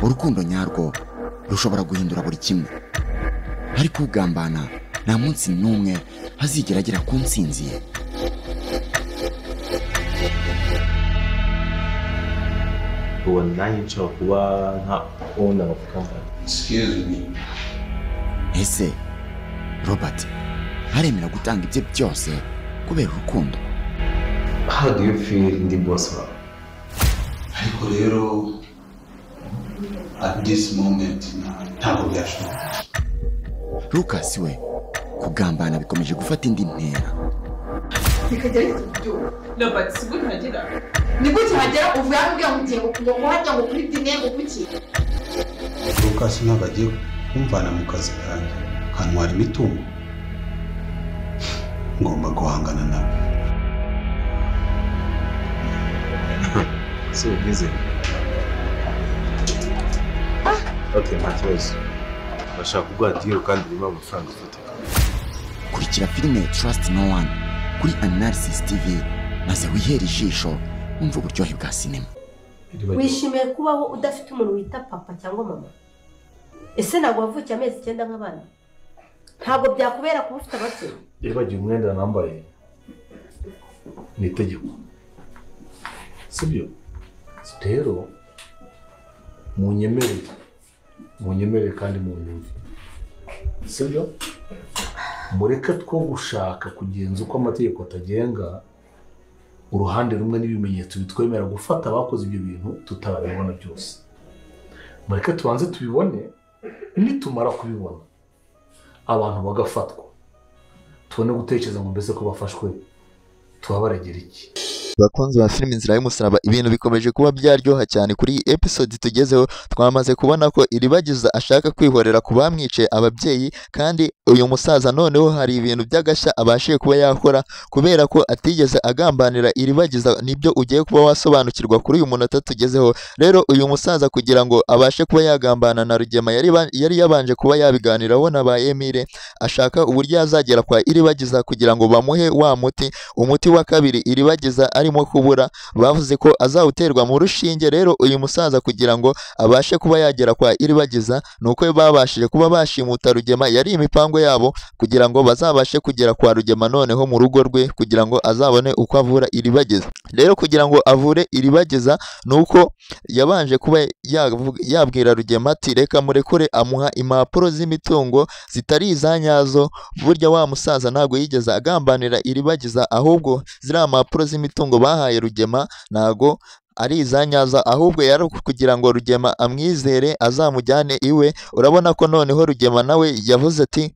urukundo nyarwo rushobora guhindura buri kimwe, ariko ugambana nta munsi n'umwe hazigera agera ku ntsinzi ye. ubu nanjye nshobora kuba nta kubona amafaranga. Excuse me. Ese Robert aremera gutanga ibye byose kubera urukundo? How do you feel ndi boss wawe? Ariko rero at this moment ntabwo byashoboka. Lucas we kugambana bikomeje gufata indi ntera. Bikagera ibyo Robert sigo ntagera ni gute hagera uvuye ambwiye ngo hajya ngo kuri dine ngo kuki Lucas ntabwo agiye kumvana mu kazi kanjye kantwara imitungo, ngomba guhangana nawe. So busy. Okay, nta kibazo. Bashaka kuguha deal kandi urimo amafaranga ufatika. Kurikira filime Trust No One kuri Analysis TV maze wihere ijisho umva uburyohe bwa sinema. Wishimiye kubaho udafite umuntu wita papa cyangwa mama? Ese ntabwo wavukiye amezi 9 nk'abandi? Ntabwo byakubera kuba ufite ababyeyi? Yabagiye umwenda nambaye ni itegeko, sibyo? Rero munyemerere kandi munyumve, sibyo? Mureke two gushaka kugenza uko amategeko atagenga uruhande rumwe n'ibimenyetso bitwemera gufata abakoze ibyo bintu tutabibona byose. Mureke tubanze tubibone, nitumara kubibona abantu bagafatwa, tubone gutekereza ngo mbese ko bafashwe tubabaregera iki. Bakunzi ba filime Inzira y'Umusaraba, ibintu bikomeje kuba byaryoha cyane kuri iyi episode tugezeho. Twamaze kubona ko Iribagiza ashaka kwihorera ku bamwice ababyeyi, kandi uyu musaza noneho hari ibintu by'agashya abashiye kuba yakora kubera ko atigeze agambanira Iribagiza. Nibyo ugiye kuba wasobanukirwa kuri uyu munota tugezeho. Rero uyu musaza kugira ngo abashe kuba yagambana na Rugema yari yabanje kuba yabiganiraho na ba Emile, ashaka uburyo yazagera kwa Iribagiza kugira ngo bamuhe wa umuti wa kabiri Iribagiza arimo kubura. Bavuze ko azawuterwa mu rushinge. Rero uyu musaza kugira ngo abashe kuba yagera kwa Iribagiza nuko babashije kuba bashimuta Rugema. Yari imipango yabo kugira ngo bazabashe kugera kwa Rugema noneho mu rugo rwe kugira ngo azabone uko avura Iribagiza. Rero kugira ngo avure Iribagiza nuko yabanje kuba yabwira Rugema ati reka murekure, amuha impapuro z'imitungo zitari izanyazo. Burya wa musaza ntago yigeze agambanira Iribagiza, ahubwo ziriya mpapuro z'imitungo bahaye Rugema ntago ari izanyaza, ahubwo yari kugira ngo Rugema amwizere azamujyane iwe. Urabona ko noneho Rugema nawe yavuze ati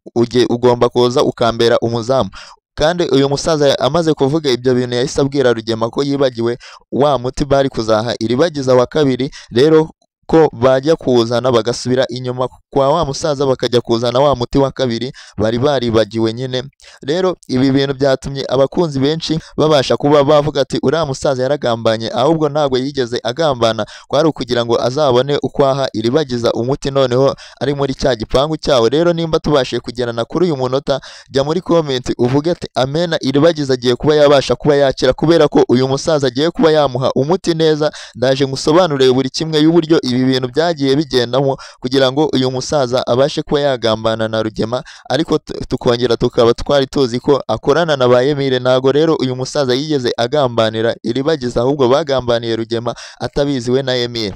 ugomba koza ukambera umuzamu. Kandi uyu musaza amaze kuvuga ibyo bintu yahise abwira Rugema ko yibagiwe wa muti bari kuzaha Iribagiza wa kabiri. Rero ko bajya kuzana bagasubira inyuma kwa wa musaza bakajya kuzana wa muti wa kabiri bari baribagiwe nyine. Rero ibi bintu byatumye abakunzi benshi babasha kuba bavuga ati uriya musaza yaragambanye, ahubwo ntabwo yigeze agambana, kwari ukugira ngo azabone uko aha Iribagiza umuti noneho ari muri cya gipangu cyawo. Rero nimba tubashe kugerana kuri uyu munota, jya muri comment uvuge ati amena, Iribagiza agiye kuba yabasha kuba yakira kubera ko uyu musaza agiye kuba yamuha umuti neza. Ndaje ngusobanurire buri kimwe y'uburyo ibi bintu byagiye bigendamo kugira ngo uyu musaza abashe kuba yagambana na Rugema, ariko tukongera tukaba twari tuzi ko akorana na ba Emile. Ntago rero uyu musaza yigeze agambanira Iribagiza, ahubwo bagambaniye Rugema atabizi we na Emile.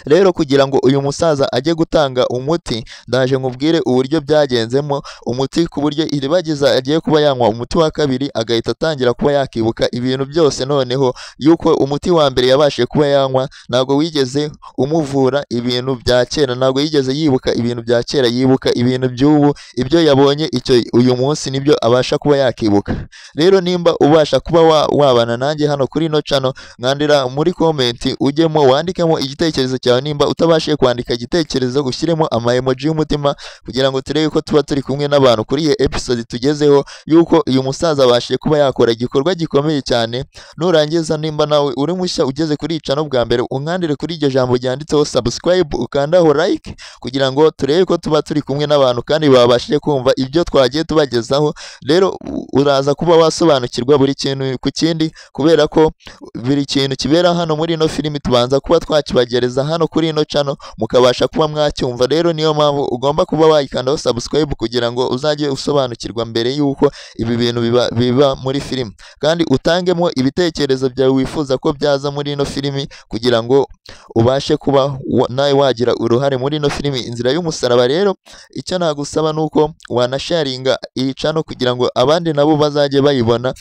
Rero kugira ngo uyu musaza ajye gutanga umuti, ndaje nkubwire uburyo byagenzemo umuti ku buryo Iribagiza agiye kuba yanywa umuti wa kabiri agahita atangira kuba yakibuka ibintu byose, noneho yuko umuti wa mbere yabashije kuba yanywa ntago wigeze umuvura ibintu bya kera, ntago yigeze yibuka ibintu bya kera, yibuka ibintu by'ubu. Ibyo yabonye uyu munsi nibyo abasha kuba yakibuka. Rero nimba ubasha kuba wabana nanjye hano kuri no channel, mwandira muri comment ujyemo wandikemo igitekerezo cyawe. Nimba utabashije kwandika igitekerezo gushyiremo ama emoji y'umutima kugira ngo turebe ko tuba turi kumwe n'abantu kuri iyi episode tugezeho, yuko uyu musaza abashije kuba yakora igikorwa gikomeye cyane. Nurangiza nimba nawe uri mushya ugeze kuri iyi channel bwa mbere, unkandire kuri iryo jambo ryanditseho subscribe, ukandaho like kugira ngo turebe ko tuba turi kumwe n'abantu kandi babashije kumva ibyo twagiye tubagezaho. Rero uraza kuba wasobanukirwa buri kintu ku kindi kubera ko buri kintu kibera hano muri no filimi tubanza kuba twakibagereza hano hano kuri ino channel mukabasha kuba mwacyumva. Rero niyo mpamvu ugomba kuba wayikandaho subscribe kugira ngo uzajye usobanukirwa mbere yuko ibi bintu biba muri filimi, kandi utangemo ibitekerezo byawe wifuza ko byaza muri ino filimi kugira ngo ubashe kuba nawe wagira uruhare muri ino filimi Inzira y'Umusaraba. Rero icyo nagusaba nuko wanasharinga iyi channel kugira ngo abandi nabo bazajye bayibona.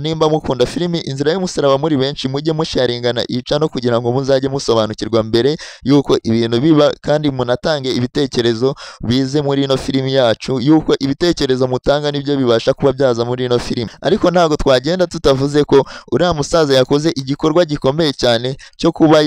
Nimba mukunda filimi Inzira y'Umusaraba muri benshi, mujye musharingana iyi channel kugira ngo muzajye musobanukirwa mbere yuko ibintu biba, kandi munatange ibitekerezo bize muri ino filimi yacu, yuko ibitekerezo mutanga nibyo bibasha kuba byaza muri ino filimi. Ariko ntabwo twagenda tutavuze ko uriya musaza yakoze igikorwa gikomeye cyane cyo kuba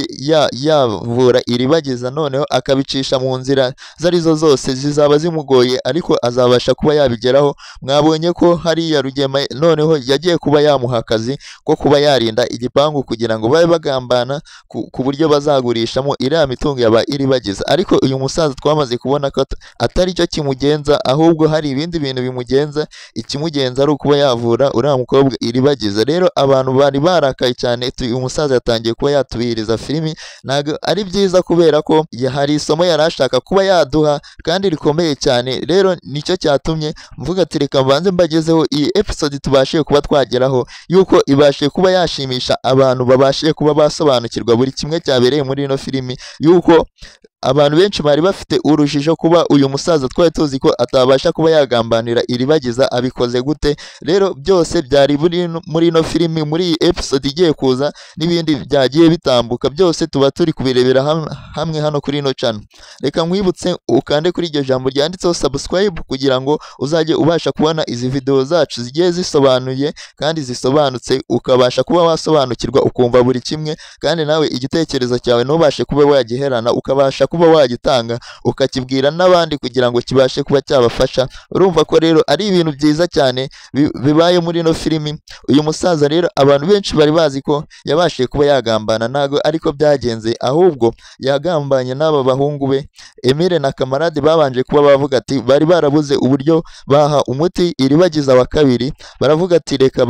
yavura iribagiza, noneho akabicisha mu nzira zarizo zose zizaba zimugoye, ariko azabasha kuba yabigeraho. Mwabonye ko hariya Rugema noneho yagiye kuba yamuha akazi ko kuba yarinda igipangu kugira ngo babe bagambana ku buryo bazagurishamo iriya mitungo yaba iribagiza. Ariko uyu musaza twamaze kubona ko atari cyo kimugenza, ahubwo hari ibindi bintu bimugenza. Ikimugenza ari ukuba yavura uriya mukobwa iribagiza. Rero abantu bari barakaye cyane, uyu musaza yatangiye kuba yatubihiriza filimi. Ntabwo ari byiza kubera ko hari isomo yari ashaka kuba yaduha kandi rikomeye cyane. Rero nicyo cyatumye mvuga ati reka mbanze mbagezeho iyi episode tubashe kuba twageraho, yuko ibashe kuba yashimisha abantu, babashe kuba basobanukirwa buri kimwe cyabereye muri ino filimi, yuko abantu benshi bari bafite urujijo kuba uyu musaza twari tuzi ko atabasha kuba yagambanira iribagiza, abikoze gute. Rero byose byari muri ino filimi, muri iyi episode igiye kuza n'ibindi byagiye bitambuka, byose tuba turi kubirebera hamwe hano kuri ino channel. Reka nkwibutse ukande kuri iryo jambo ryanditseho subscribe kugira ngo uzajye ubasha kubona izi video zacu zigiye zisobanuye kandi zisobanutse, ukabasha kuba wasobanukirwa ukumva buri kimwe, kandi nawe igitekerezo cyawe ntubashe kuba wagiherana, ukabasha kuba wagitanga ukakibwira n'abandi kugira ngo kibashe kuba cyabafasha. Urumva ko rero ari ibintu byiza cyane bibaye muri ino filimi. Uyu musaza rero abantu benshi bari bazi ko yabashije kuba yagambana, ntago ariko byagenze, ahubwo yagambanye n'aba bahungu be Emile na Kamarade. Babanje kuba bavuga ati bari barabuze uburyo baha umuti iribagiza wa kabiri, baravuga ati reka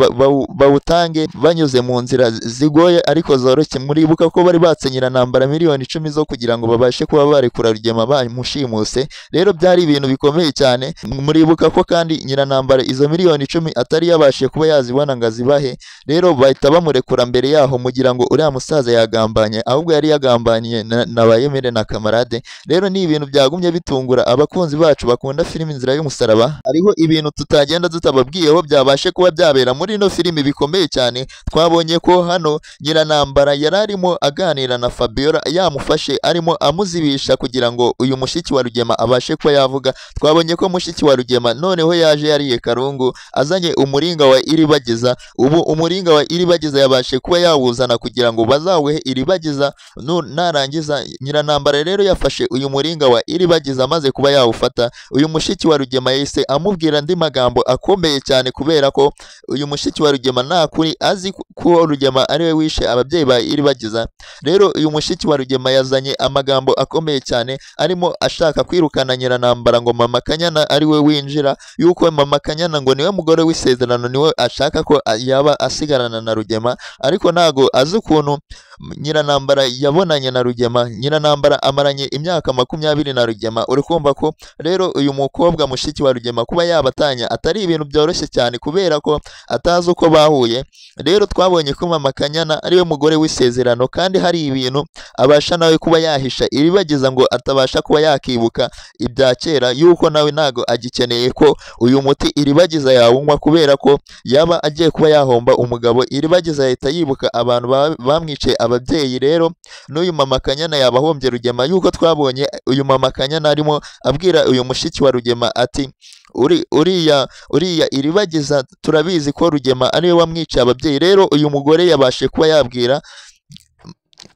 bawutange banyuze mu nzira zigoye ariko zoroshye. Muribuka ko bari batsenyira nambara miliyoni 10 zo kugira ngo babashe kuba barekura Rugema bamushimuse. Rero byari ibintu bikomeye cyane. Muribuka ko kandi nyiranambara izo miliyoni 10 atari yabashe kuba yazibona ngo azibahe. Rero bahita bamurekura mbere yaho mugira ngo uriya musaza yagambanye, ahubwo yari yagambaniye na Bayemere na Kamarade. Rero ni ibintu byagumye bitungura abakunzi bacu bakunda filimi Inzira y'Umusaraba. Hariho ibintu tutagenda tutababwiyeho byabashe kuba byabera muri ino filimi bikomeye cyane. Twabonye ko hano nyiranambara yararimo aganira na Fabiola, yamufashe arimo amuzibisha kugira ngo uyu mushiki wa Rugema abashe kuba yavuga. Twabonye ko mushiki wa Rugema noneho yaje yariye karungu azanye umuringa wa iribagiza. Ubu umuringa wa iribagiza yabashe kuba yawuzana kugira ngo bazawuhe iribagiza. Narangiza nyiranambara rero yafashe uyu muringa wa iribagiza amaze kuba yawufata, uyu mushiki wa Rugema yahise amubwira andi magambo akomeye cyane, kubera ko uyu mushiki wa Rugema nta kuri azi ko Rugema ariwe wishe ababyeyi ba iribagiza. Rero uyu mushiki wa Rugema yazanye amagambo akomeye cyane, arimo ashaka kwirukana nyiranambara ngo Mama Kanyana ariwe winjira, yuko Mama Kanyana ngo niwe mugore w'isezerano, niwe ashaka ko yaba asigarana na Rugema. Ariko ntago azi ukuntu nyiranambara yabonanye na Rugema. Nyiranambara amaranye imyaka 20 na Rugema. Uri kumva ko rero uyu mukobwa mushiki wa Rugema kuba yabatanya atari ibintu byoroshye cyane, kubera ko atazi uko bahuye. Rero twabonye ko Mama Kanyana ariwe mugore w'isezerano, kandi hari ibintu abasha nawe kuba yahisha iribagiza ngo atabasha kuba yakibuka ibya kera, yuko nawe ntago agikeneye ko uyu muti iribagiza yawunywa, kubera ko yaba agiye kuba yahomba umugabo. Iribagiza yahita yibuka abantu bamwice ababyeyi. Rero n'uyu Mama Kanyana yabahombye Rugema, yuko twabonye uyu Mama Kanyana arimo abwira uyu mushiki wa Rugema ati uriya iribagiza turabizi ko Rugema ariwe wamwica ababyeyi. Rero uyu mugore yabashe kuba yabwira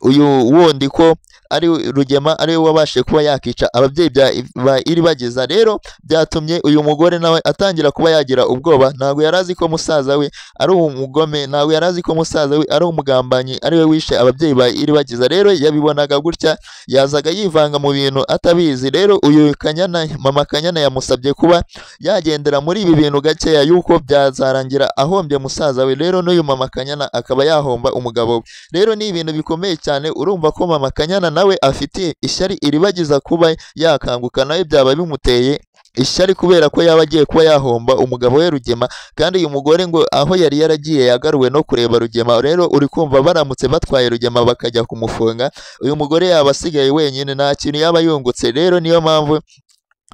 uyu wundi ko ari Rugema ariwe wabashe kuba yakica ababyeyi ba iribagiza. Rero byatumye uyu mugore nawe atangira kuba yagira ubwoba. Ntabwo yarazi ko musaza we ari umugome, ntabwo yarazi ko musaza we ari umugambanyi, ariwe wishe ababyeyi ba iribagiza. Rero yabibonaga gutya, yazaga yivanga mu bintu atabizi. Rero uyu Kanyana, Mama Kanyana yamusabye kuba yagendera muri ibi bintu gakeya, yuko byazarangira ahombye musaza we. Rero n'uyu Mama Kanyana akaba yahomba umugabo we. Rero ni ibintu bikomeye cyane. Urumva ko Mama Kanyana nawe afite ishyari iribagiza kuba yakanguka, nawe byaba bimuteye ishyari kubera ko yaba agiye kuba yahomba umugabo we Rugema, kandi uyu mugore ngo aho yari yaragiye yagaruwe no kureba Rugema. Rero uri kumva baramutse batwaye Rugema bakajya kumufunga, uyu mugore yaba asigaye wenyine, nta kintu yaba yungutse. Rero niyo mpamvu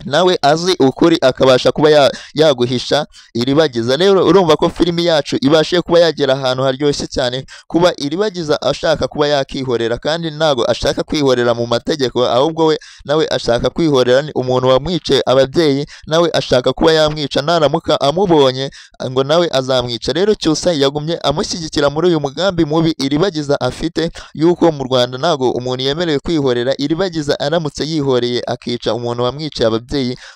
nawe azi ukuri akabasha kuba yaguhisha iribagiza. Rero urumva ko filimi yacu ibashe kuba yagera ahantu haryoshye cyane, kuba iribagiza ashaka kuba yakihorera, kandi ntago ashaka kwihorera mu mategeko, ahubwo we nawe ashaka kwihorera. Ni umuntu wamwice ababyeyi, nawe ashaka kuba yamwica, naramuka amubonye ngo nawe azamwica. Rero Cyusa yagumye amushyigikira muri uyu mugambi mubi iribagiza afite, yuko mu Rwanda ntago umuntu yemerewe kwihorera. Iribagiza aramutse yihoreye akica umuntu wamwice ababyeyi,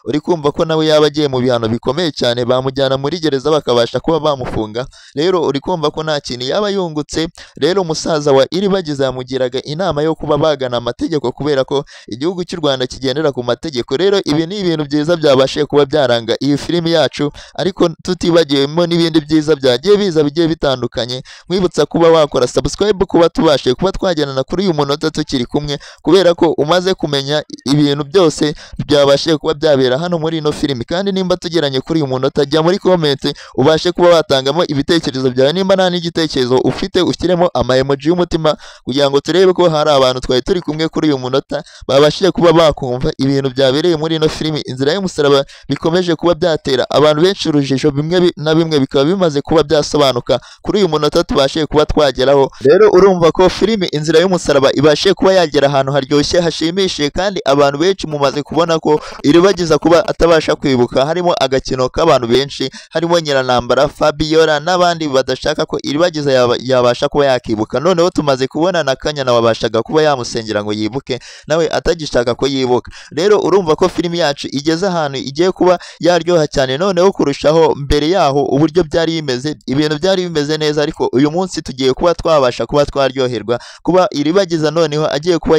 uri kumva ko nawe yaba agiye mu bihano bikomeye cyane, bamujyana muri gereza bakabasha kuba bamufunga. Rero uri kumva ko nta kintu yaba yungutse. Rero umusaza wa iribagiza yamugiraga inama yo kuba bagana amategeko, kubera ko igihugu cy'u Rwanda kigendera ku mategeko. Rero ibi ni ibintu byiza byabashije kuba byaranga iyi filimi yacu, ariko tutibagiwemo n'ibindi byiza byagiye biza bigiye bitandukanye. Mwibutsa kuba wakora subscribe, kuba tubashe kuba twagendana kuri uyu munota tukiri kumwe, kubera ko umaze kumenya ibintu byose byabashije kuba byabera hano muri ino filimi. Kandi nimba tugeranye kuri uyu munota, jya muri comment ubashe kuba watangamo ibitekerezo byawe. Nimba nta n'igitekerezo ufite, ushyiremo ama emoji y'umutima, kugira ngo turebe ko hari abantu twari turi kumwe kuri uyu munota babashije kuba bakumva ibintu byabereye muri ino filimi Inzira y'Umusaraba, bikomeje kuba byatera abantu benshi urujijo, bimwe na bimwe bikaba bimaze kuba byasobanuka kuri uyu munota tubashe kuba twageraho. Rero urumva ko filimi Inzira y'Umusaraba ibashe kuba yagera ahantu haryoshye hashimishije, kandi abantu benshi mumaze kubona ko iribagiza kuba atabasha kwibuka. Harimo agakino k'abantu benshi, harimo Nyiranambara, Fabiola n'abandi badashaka ko iribagiza yabasha kuba yakibuka. Noneho tumaze kubona na Kanyana wabashaga kuba yamusengera ngo yibuke, nawe atagishaka ko yibuka. Rero urumva ko filimi yacu igeze ahantu igiye kuba yaryoha cyane, noneho kurushaho mbere yaho uburyo byari bimeze, ibintu byari bimeze neza, ariko uyu munsi tugiye kuba twabasha kuba twaryoherwa, kuba iribagiza noneho agiye kuba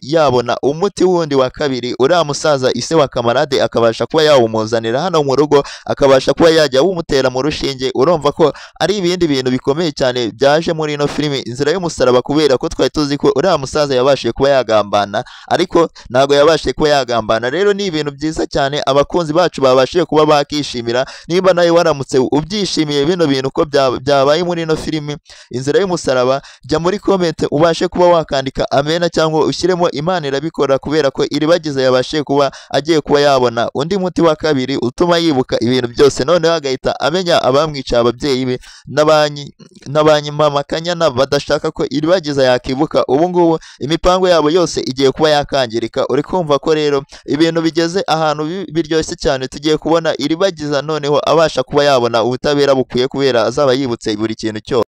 yabona umuti wundi wa kabiri, uriya musaza ise wa Kamarade akabasha kuba yawumuzanira hano mu rugo, akabasha kuba yajya wumutera mu rushinge. Urumva ko ari ibindi bintu bikomeye cyane byaje muri ino filimi Inzira y'Umusaraba, kubera ko twari tuzi ko uriya musaza yabashije kuba yagambana, ariko ntago yabashije kuba yagambana. Rero ni ibintu byiza cyane abakunzi bacu babashije kuba bakishimira. Nimba nawe waramutse ubyishimiye bino bintu ko byabaye muri ino filimi Inzira y'Umusaraba, jya muri comment ubashe kuba wakandika amena, cyangwa ushyiremo Imana irabikora, kubera ko iribagiza yabashije kuba agiye kuba yabona undi muti wa kabiri utuma yibuka ibintu byose, noneho agahita amenya abamwica ababyeyi be n'abanyimama Kanyana badashaka ko iribagiza yakibuka. Ubu ngubu imipango yabo yose igiye kuba yakangirika. Uri kumva ko rero ibintu bigeze ahantu biryoshye cyane, tugiye kubona iribagiza noneho abasha kuba yabona ubutabera bukwiye, kubera azaba yibutse buri kintu cyose.